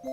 Hey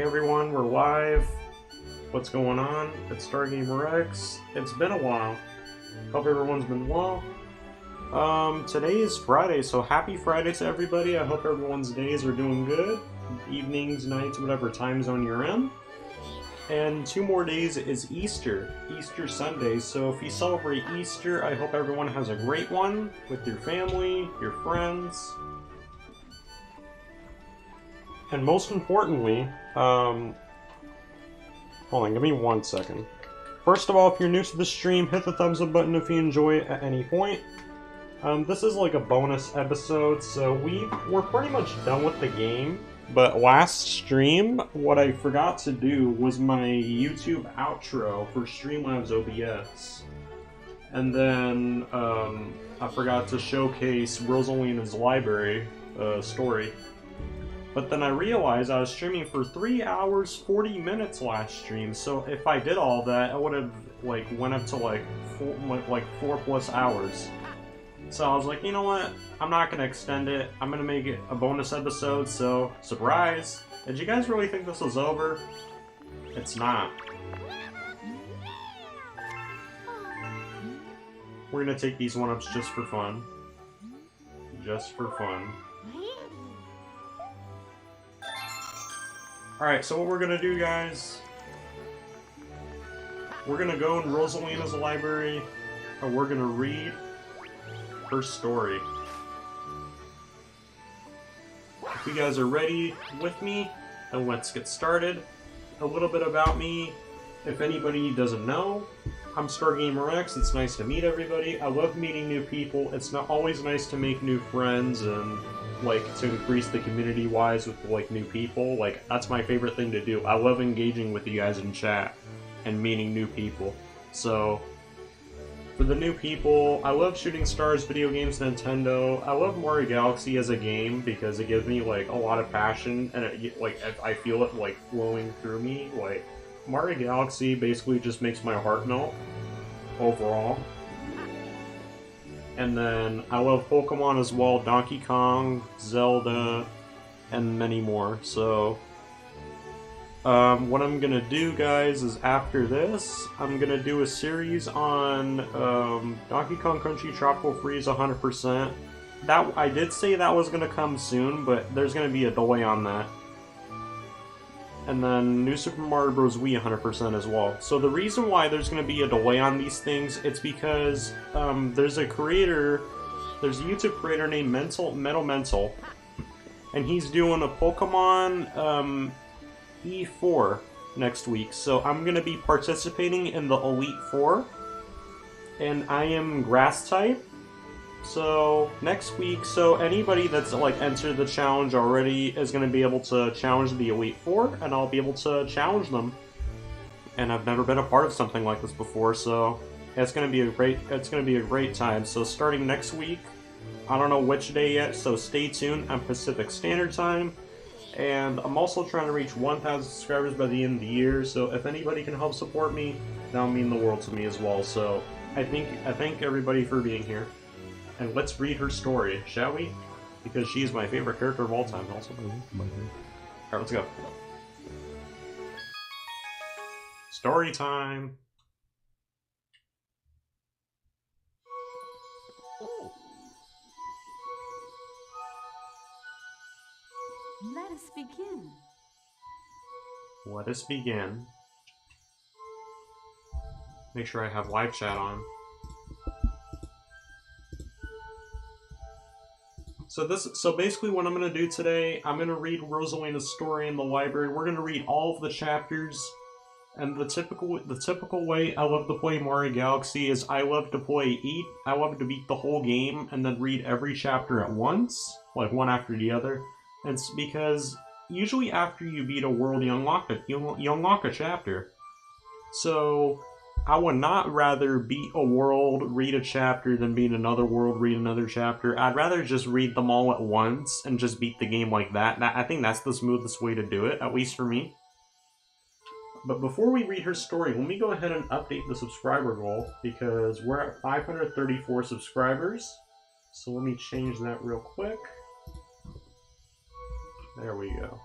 everyone, we're live. What's going on? It's StarGamerX. It's been a while. Hope everyone's been well. Today is Friday, so happy Friday to everybody. I hope everyone's days are doing good. Evenings, nights, whatever time zone you're in. And 2 more days is Easter Sunday. So if you celebrate Easter, I hope everyone has a great one with your family, your friends. And most importantly, hold on, give me 1 second. First of all, if you're new to the stream, hit the thumbs up button if you enjoy it at any point. This is like a bonus episode, so we're pretty much done with the game. But last stream, what I forgot to do was my YouTube outro for Streamlabs OBS. And then, I forgot to showcase Rosalina's library story. But then I realized I was streaming for 3 hours 40 minutes last stream, so if I did all that, I would have like went up to like 4+ hours. So I was like, you know what? I'm not gonna extend it. I'm gonna make it a bonus episode. So surprise! Did you guys really think this was over? It's not. We're gonna take these 1-ups just for fun. Just for fun. Alright, so what we're gonna do, guys, we're gonna go in Rosalina's library, and we're gonna read her story. If you guys are ready with me, then let's get started. A little bit about me, if anybody doesn't know, I'm StarGamerX. It's nice to meet everybody. I love meeting new people. It's not always nice to make new friends and like to increase the community wise with like new people. Like that's my favorite thing to do. I love engaging with you guys in chat and meeting new people. So for the new people, I love Shooting Stars, video games, Nintendo. I love Mario Galaxy as a game because it gives me like a lot of passion and it, like I feel it like flowing through me. Like Mario Galaxy basically just makes my heart melt overall. And then I love Pokemon as well, Donkey Kong, Zelda, and many more. So what I'm gonna do, guys, is after this, I'm gonna do a series on Donkey Kong Country Tropical Freeze 100%. That I did say that was gonna come soon, but there's gonna be a delay on that. And then New Super Mario Bros. Wii 100% as well. So the reason why there's going to be a delay on these things, it's because there's a YouTube creator named Mental, and he's doing a Pokemon E4 next week. So I'm going to be participating in the Elite Four, and I am Grass type. So next week, so anybody that's like entered the challenge already is going to be able to challenge the Elite Four, and I'll be able to challenge them. And I've never been a part of something like this before, so it's going to be a great time. So starting next week, I don't know which day yet, so stay tuned on Pacific Standard Time. And I'm also trying to reach 1,000 subscribers by the end of the year. So if anybody can help support me, that'll mean the world to me as well. So I thank everybody for being here. And let's read her story, shall we? Because she is my favorite character of all time, also. Alright, let's go. Story time! Let us begin. Let us begin. Make sure I have live chat on. So basically what I'm going to do today, I'm going to read Rosalina's story in the library. We're going to read all of the chapters. And the typical way I love to play Mario Galaxy is I love to beat the whole game and then read every chapter at once, like one after the other. And it's because usually after you beat a world, you unlock a chapter. So I would not rather beat a world, read a chapter, than beat another world, read another chapter. I'd rather just read them all at once and just beat the game like that. I think that's the smoothest way to do it, at least for me. But before we read her story, let me go ahead and update the subscriber goal, because we're at 534 subscribers. So let me change that real quick. There we go.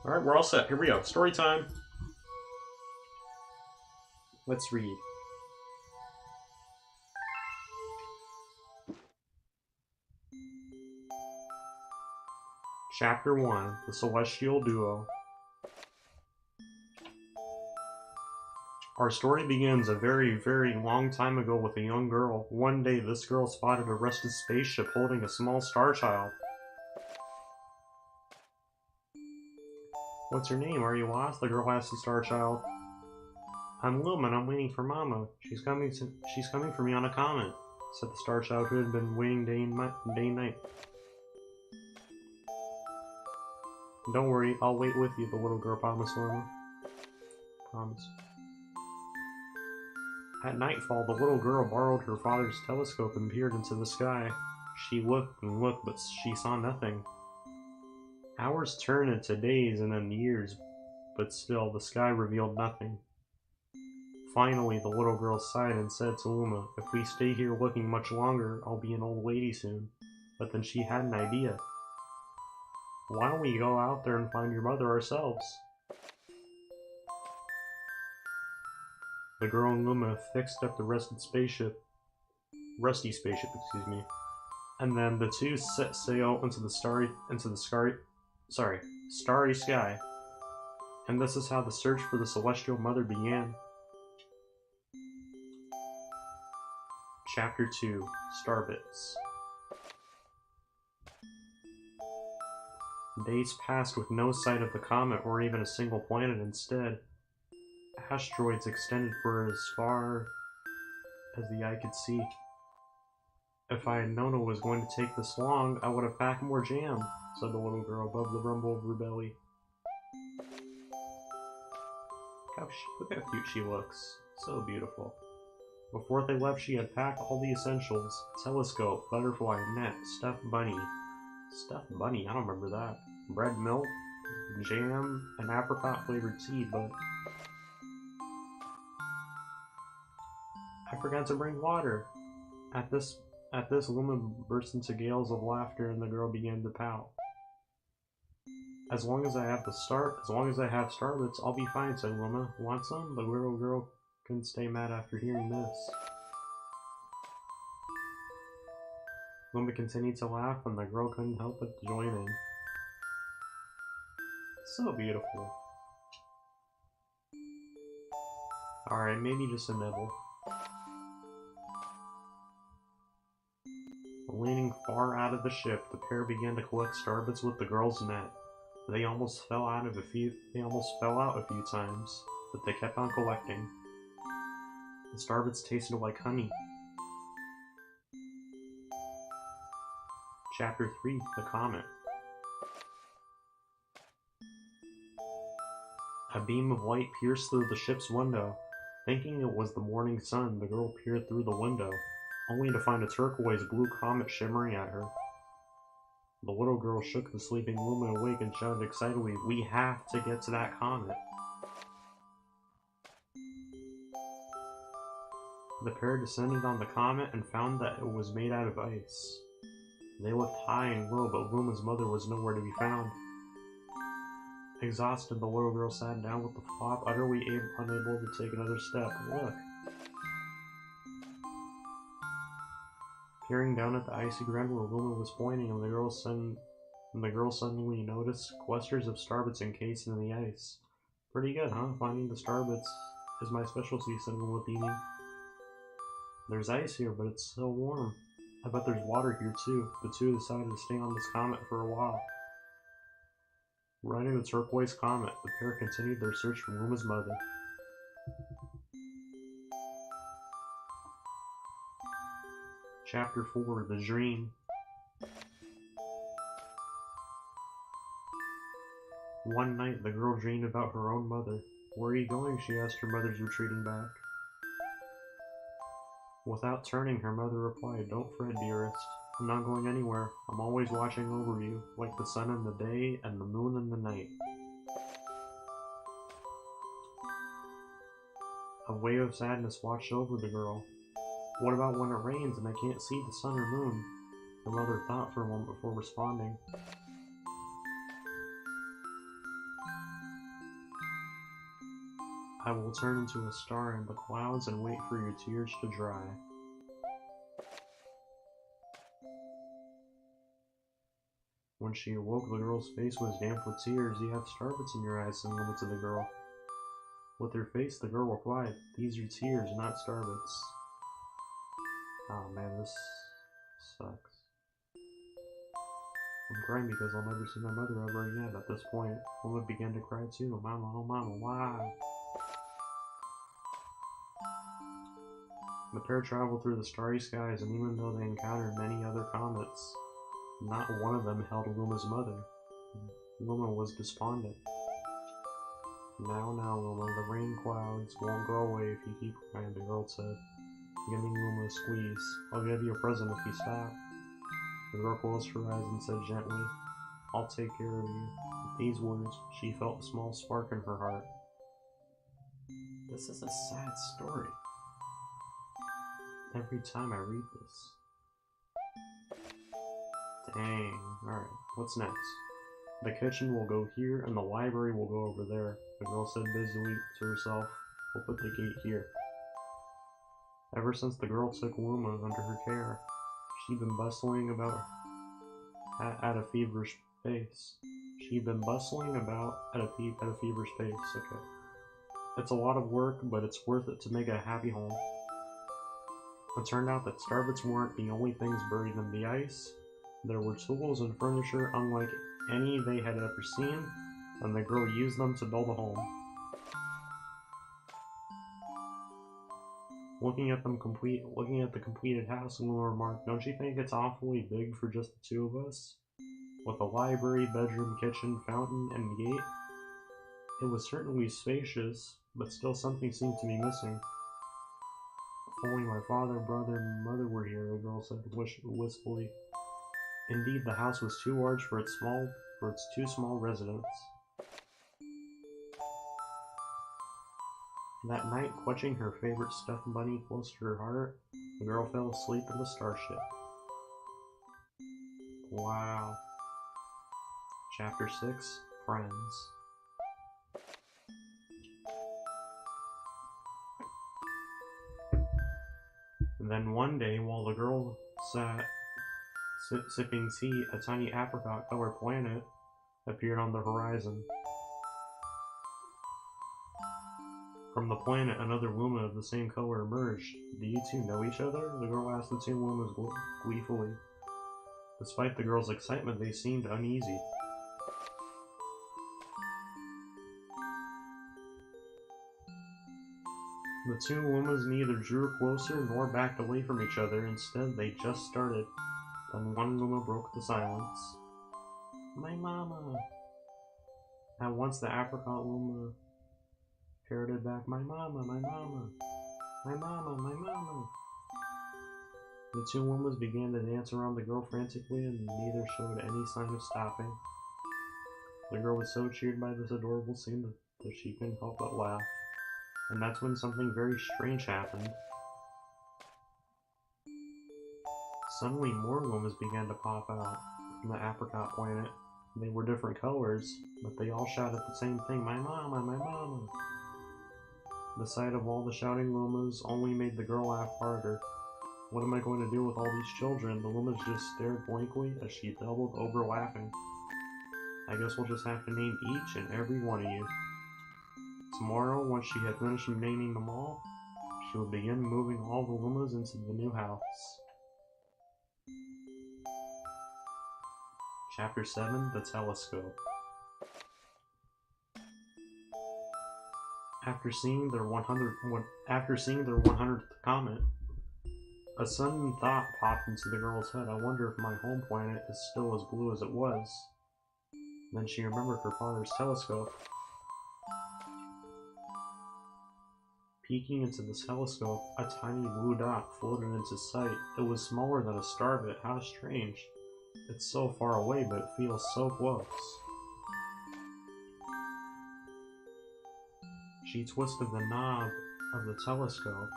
Alright, we're all set. Here we go. Story time. Let's read. Chapter 1, The Celestial Duo. Our story begins a very, very long time ago with a young girl. One day, this girl spotted a rusted spaceship holding a small star child. What's your name? Are you lost? The girl asked the star child. I'm Lumen. I'm waiting for Mama. She's coming for me on a comet, said the star child, who had been waiting day and night. Don't worry, I'll wait with you, the little girl promised Lumen. Promise. At nightfall, the little girl borrowed her father's telescope and peered into the sky. She looked and looked, but she saw nothing. Hours turned into days and then years, but still the sky revealed nothing. Finally, the little girl sighed and said to Luma, "If we stay here looking much longer, I'll be an old lady soon." But then she had an idea. "Why don't we go out there and find your mother ourselves?" The girl and Luma fixed up the rusty spaceship, and then the two set sail into the starry sky. And this is how the search for the celestial mother began. Chapter 2: Starbits. Days passed with no sight of the comet or even a single planet. Instead, asteroids extended for as far as the eye could see. "If I had known it was going to take this long, I would have packed more jam," said the little girl above the rumble of her belly. Look how cute she looks. So beautiful. Before they left, she had packed all the essentials: telescope, butterfly, net, stuffed bunny. Stuffed bunny? I don't remember that. Bread, milk, jam, and apricot flavored tea, but I forgot to bring water. At this, Luma burst into gales of laughter, and the girl began to pout. As long as I have Starbits, I'll be fine," said Luma. "Want some?" The little girl couldn't stay mad after hearing this. Luma continued to laugh, and the girl couldn't help but join in. So beautiful. Alright, maybe just a nibble. Leaning far out of the ship, the pair began to collect starbits with the girl's net. They almost fell out a few times, but they kept on collecting. The starbits tasted like honey. Chapter 3: The Comet. A beam of light pierced through the ship's window. Thinking it was the morning sun, the girl peered through the window, only to find a turquoise blue comet shimmering at her. The little girl shook the sleeping Luma awake and shouted excitedly, "We have to get to that comet!" The pair descended on the comet and found that it was made out of ice. They looked high and low, but Luma's mother was nowhere to be found. Exhausted, the little girl sat down with the flop, utterly unable to take another step. Look! Peering down at the icy ground where Luma was pointing, and the girl suddenly noticed clusters of starbits encased in the ice. "Pretty good, huh? Finding the starbits is my specialty," said Luma, beaming. "There's ice here, but it's so warm. I bet there's water here too." The two decided to stay on this comet for a while. Riding the turquoise comet, the pair continued their search for Luma's mother. Chapter 4: The Dream. One night, the girl dreamed about her own mother. "Where are you going?" she asked her mother's retreating back. Without turning, her mother replied, "Don't fret, dearest. I'm not going anywhere. I'm always watching over you, like the sun in the day and the moon in the night." A wave of sadness washed over the girl. "What about when it rains and I can't see the sun or moon?" Her mother thought for a moment before responding. "I will turn into a star in the clouds and wait for your tears to dry." When she awoke, the girl's face was damp with tears. "You have starbits in your eyes," said Luma to the girl. With her face, the girl replied, "These are tears, not starbits." Oh man, this sucks. I'm crying because I'll never see my mother ever again. At this point, Luma began to cry too. "Mama, oh mama, why?" The pair traveled through the starry skies, and even though they encountered many other comets, not one of them held Luma's mother. Luma was despondent. Now, Luma, the rain clouds won't go away if you keep crying," the girl said, giving Luma a squeeze. "I'll give you a present if you stop." The girl closed her eyes and said gently, "I'll take care of you." With these words, she felt a small spark in her heart. This is a sad story. Every time I read this. Dang. Alright, what's next? The kitchen will go here and the library will go over there, the girl said busily to herself. We'll put the gate here. Ever since the girl took Luma under her care, she'd been bustling about at a feverish pace. She'd been bustling about at a feverish pace, okay. It's a lot of work, but it's worth it to make a happy home. It turned out that Starbits weren't the only things buried in the ice. There were tools and furniture unlike any they had ever seen, and the girl used them to build a home. Looking at the completed house, Luna remarked, "Don't you think it's awfully big for just the two of us? With a library, bedroom, kitchen, fountain, and gate?" It was certainly spacious, but still something seemed to be missing. "If only my father, brother, and mother were here," the girl said wistfully. Indeed, the house was too large for its two small residents. That night, clutching her favorite stuffed bunny close to her heart, the girl fell asleep in the starship. Wow. Chapter 6, Friends. And then one day, while the girl sat sipping tea, a tiny apricot-colored planet appeared on the horizon. From the planet, another Luma of the same color emerged. "Do you two know each other?" the girl asked the two Lumas gleefully. Despite the girl's excitement, they seemed uneasy. The two Lumas neither drew closer nor backed away from each other. Instead, they just started. Then one Luma broke the silence. "My mama!" At once the apricot Luma parroted back, "My mama, my mama, my mama, my mama." The two Lumas began to dance around the girl frantically, and neither showed any sign of stopping. The girl was so cheered by this adorable scene that she couldn't help but laugh. And that's when something very strange happened. Suddenly more Lumas began to pop out from the apricot planet. They were different colors, but they all shouted the same thing, "My mama, my mama." The sight of all the shouting Lumas only made the girl laugh harder. What am I going to do with all these children? The Lumas just stared blankly as she doubled over laughing. I guess we'll just have to name each and every one of you. Tomorrow, once she had finished naming them all, she would begin moving all the Lumas into the new house. Chapter 7, The Telescope. After seeing their 100th comet, a sudden thought popped into the girl's head. "I wonder if my home planet is still as blue as it was." Then she remembered her father's telescope. Peeking into the telescope, a tiny blue dot floated into sight. It was smaller than a starbit. How strange. It's so far away, but it feels so close. She twisted the knob of the telescope,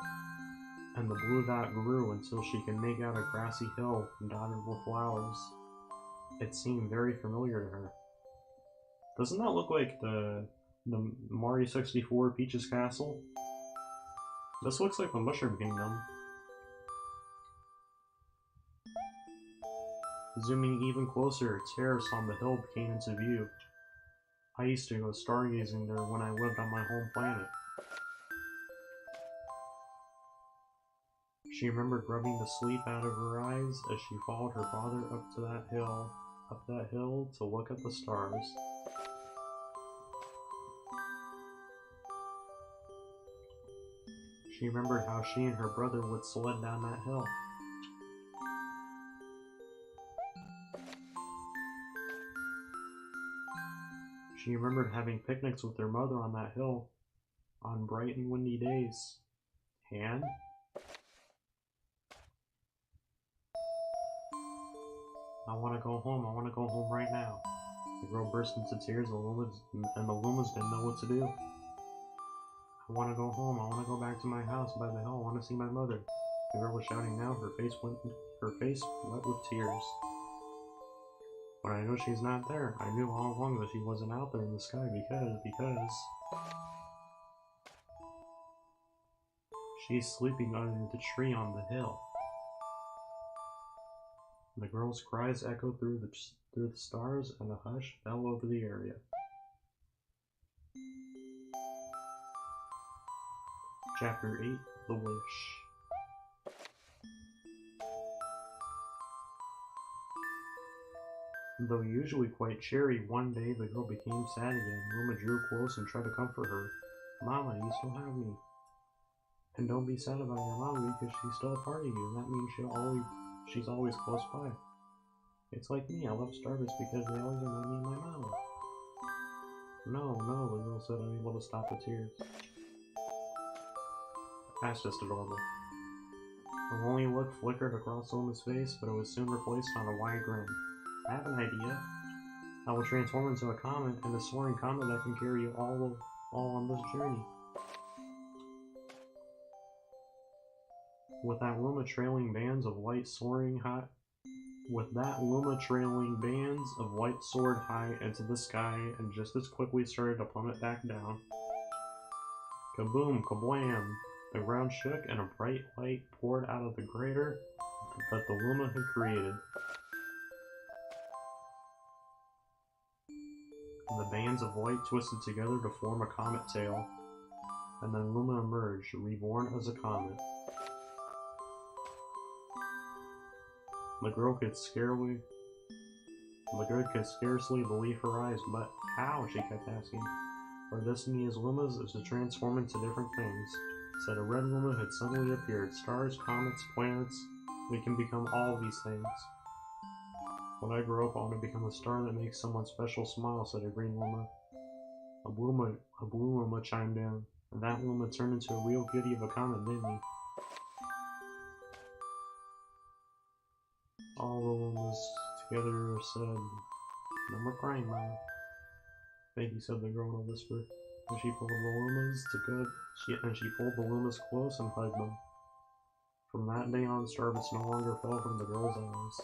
and the blue dot grew until she could make out a grassy hill dotted with flowers. It seemed very familiar to her. Doesn't that look like the Mario 64 Peach's Castle? This looks like the Mushroom Kingdom. Zooming even closer, a terrace on the hill came into view. I used to go stargazing there when I lived on my home planet. She remembered rubbing the sleep out of her eyes as she followed her father up that hill to look at the stars. She remembered how she and her brother would sled down that hill. She remembered having picnics with her mother on that hill on bright and windy days. And I want to go home. I want to go home right now. The girl burst into tears, and the Lumas didn't know what to do. I want to go home. I want to go back to my house by the hill. I want to see my mother. The girl was shouting now. Her face wet with tears. But I know she's not there. I knew all along that she wasn't out there in the sky because she's sleeping under the tree on the hill. The girl's cries echoed through the stars, and a hush fell over the area. Chapter 8: The Wish. Though usually quite cheery, one day the girl became sad again. Luma drew close and tried to comfort her. Mama, you still have me. And don't be sad about your mama because she's still a part of you. That means she's always close by. It's like me, I love Starbits because they always remind me of my mama. No, the girl said, unable to stop the tears. That's just adorable. A lonely look flickered across Luma's face, but it was soon replaced on a wide grin. I have an idea. I will transform into a comet, and a soaring comet that can carry you all on this journey. With that Luma trailing bands of light soaring high soared high into the sky, and just as quickly started to plummet back down. Kaboom, kablam! The ground shook, and a bright light poured out of the crater that the Luma had created. The bands of light twisted together to form a comet tail, and then Luma emerged, reborn as a comet. The girl could scarcely believe her eyes, but how? She kept asking. Our destiny as Lumas is to transform into different things. Said a red Luma had suddenly appeared. Stars, comets, planets, we can become all these things. When I grow up, I want to become a star that makes someone special smile, said a green Luma. A blue Luma chimed in, and that Luma turned into a real goodie of a comet, didn't he? All the Lumas together said, "No more crying, Mama." Thank you, said the girl in a whisper. And she pulled the Lumas close and hugged them. From that day on, Starbits no longer fell from the girl's eyes.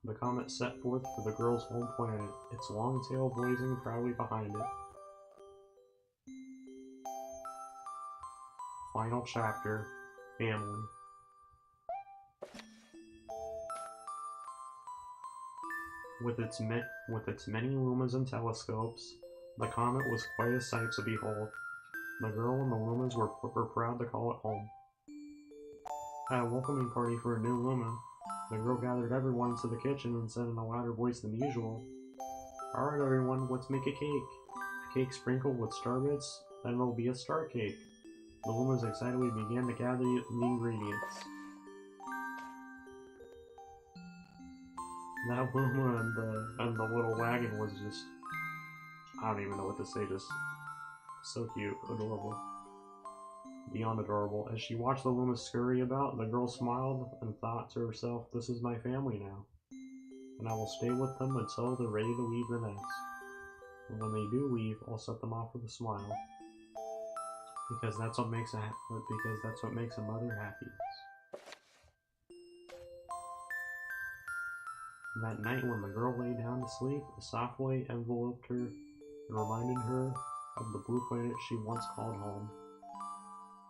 The comet set forth for the girl's home planet, its long tail blazing proudly behind it. Final chapter: Family. With its many lumas and telescopes, the comet was quite a sight to behold. The girl and the lumas were proud to call it home. At a welcoming party for a new luma, the girl gathered everyone into the kitchen and said in a louder voice than usual, "Alright everyone, let's make a cake. A cake sprinkled with starbits, then it'll be a star cake." The lumas excitedly began to gather the ingredients. That Luma and the little wagon was just, I don't even know what to say, just so cute, adorable. Beyond adorable. As she watched the Luma scurry about, the girl smiled and thought to herself, "This is my family now, and I will stay with them until they're ready to leave the nest. And when they do leave, I'll set them off with a smile, because that's what makes a mother happy." That night, when the girl lay down to sleep, a soft light enveloped her and reminded her of the blue planet she once called home.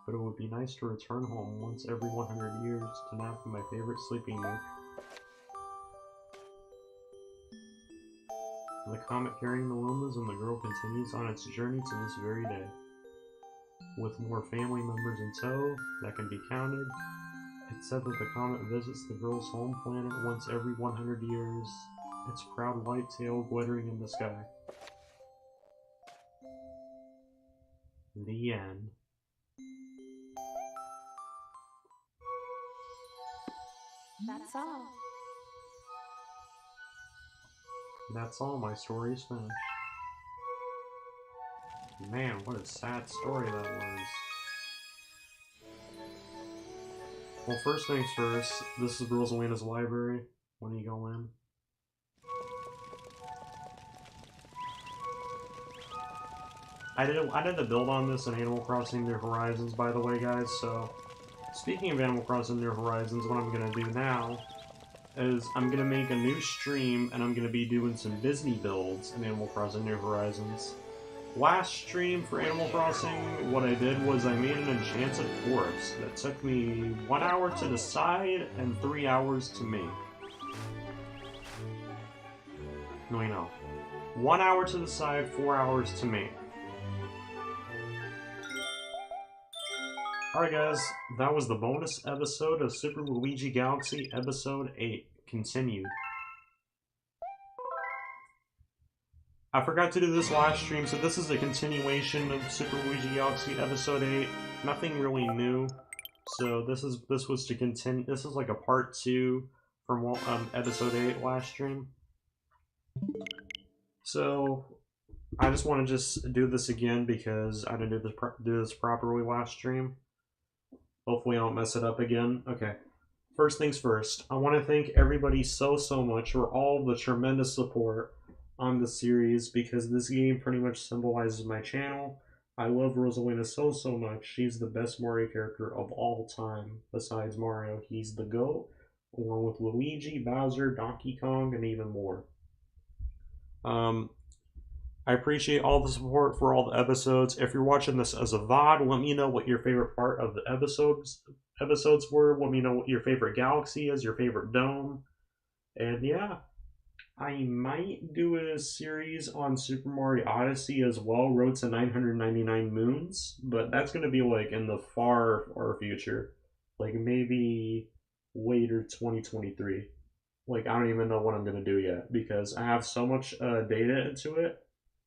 But it would be nice to return home once every 100 years to nap in my favorite sleeping nook. The comet carrying the lumas and the girl continues on its journey to this very day. With more family members in tow that can be counted, it's said that the comet visits the girl's home planet once every 100 years, its proud white tail glittering in the sky. The end. That's all. That's all, my story is finished. Man, what a sad story that was. Well, first things first, this is Rosalina's library when you go in. I did the build on this in Animal Crossing New Horizons, by the way, guys, so speaking of Animal Crossing New Horizons, what I'm gonna do now is I'm gonna make a new stream and I'm gonna be doing some Disney builds in Animal Crossing New Horizons. Last stream for Animal Crossing, what I did was I made an enchanted forest that took me 1 hour to decide and 3 hours to make. No, you know. 1 hour to decide, 4 hours to make. Alright guys, that was the bonus episode of Super Luigi Galaxy Episode 8. Continued. I forgot to do this last stream, so this is a continuation of Super Luigi Galaxy Episode 8. Nothing really new. So this was to continue. This is like a part 2 from Episode 8 last stream. So I just want to just do this again because I didn't do this properly last stream. Hopefully I don't mess it up again. Okay. First things first, I want to thank everybody so much for all the tremendous support on the series because this game pretty much symbolizes my channel. I love Rosalina so much. She's the best Mario character of all time. Besides Mario, he's the GOAT, along with Luigi, Bowser, Donkey Kong, and even more. I appreciate all the support for all the episodes. If you're watching this as a VOD, let me know what your favorite part of the episodes were. Let me know what your favorite galaxy is, your favorite dome. And yeah, I might do a series on Super Mario Odyssey as well, Road to 999 Moons, but that's going to be like in the far future. Like maybe later 2023. Like I don't even know what I'm going to do yet because I have so much data into it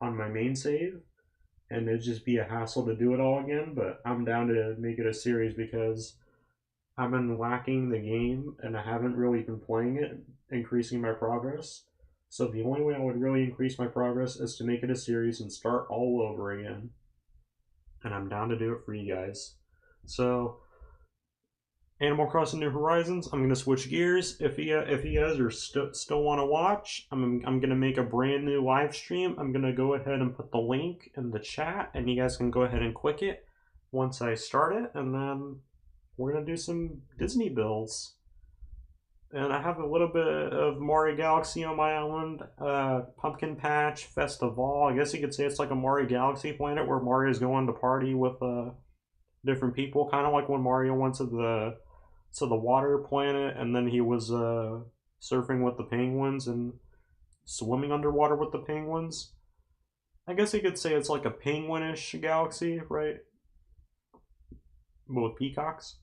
on my main save, and it'd just be a hassle to do it all again, but I'm down to make it a series because I've been lacking the game and I haven't really been playing it, increasing my progress. So the only way I would really increase my progress is to make it a series and start all over again. And I'm down to do it for you guys. So Animal Crossing New Horizons, I'm gonna switch gears. If you guys are still want to watch, I'm gonna make a brand new live stream. I'm gonna go ahead and put the link in the chat, and you guys can go ahead and click it once I start it, and then we're gonna do some Disney builds. And I have a little bit of Mario Galaxy on my island, Pumpkin Patch, Festival. I guess you could say it's like a Mario Galaxy planet where Mario's going to party with different people, kind of like when Mario went to the water planet and then he was surfing with the penguins and swimming underwater with the penguins. I guess you could say it's like a penguinish galaxy, right? But with peacocks.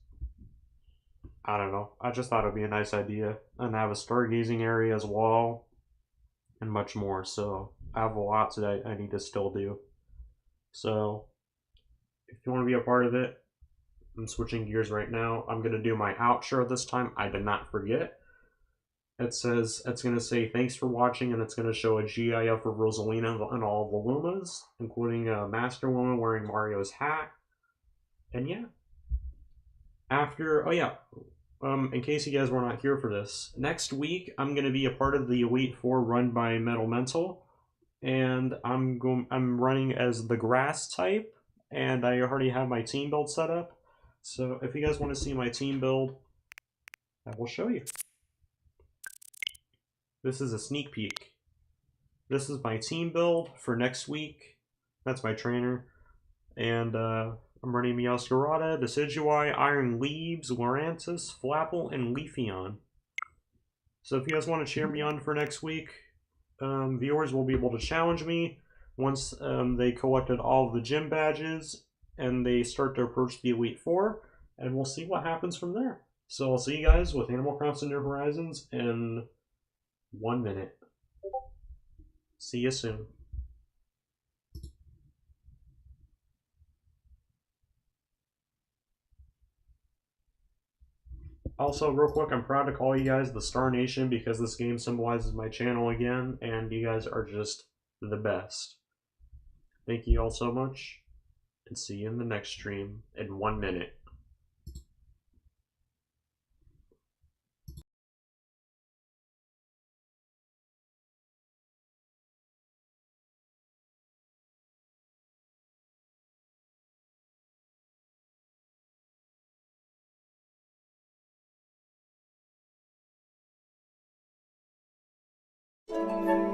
I don't know. I just thought it'd be a nice idea. And I have a stargazing area as well and much more. So I have a lot that I need to still do. So if you want to be a part of it, I'm switching gears right now. I'm going to do my outro this time. I did not forget. It's going to say thanks for watching, and it's going to show a GIF of Rosalina and all the Lumas, including a Master Luma wearing Mario's hat. And yeah. In case you guys were not here for this, next week I'm going to be a part of the Elite Four run by Metal Mental, and I'm running as the grass type, and I already have my team build set up. So if you guys want to see my team build, I will show you. This is a sneak peek. This is my team build for next week. That's my trainer. And I'm running Meowscarada, Decidueye, Iron Leaves, Lurantis, Flapple, and Leafeon. So if you guys want to cheer me on for next week, viewers will be able to challenge me once they collected all of the gym badges and they start to approach the Elite Four, and we'll see what happens from there. So I'll see you guys with Animal Crossing New Horizons in 1 minute. See you soon. Also, real quick, I'm proud to call you guys the Star Nation because this game symbolizes my channel again, and you guys are just the best. Thank you all so much, and see you in the next stream in 1 minute. Bye.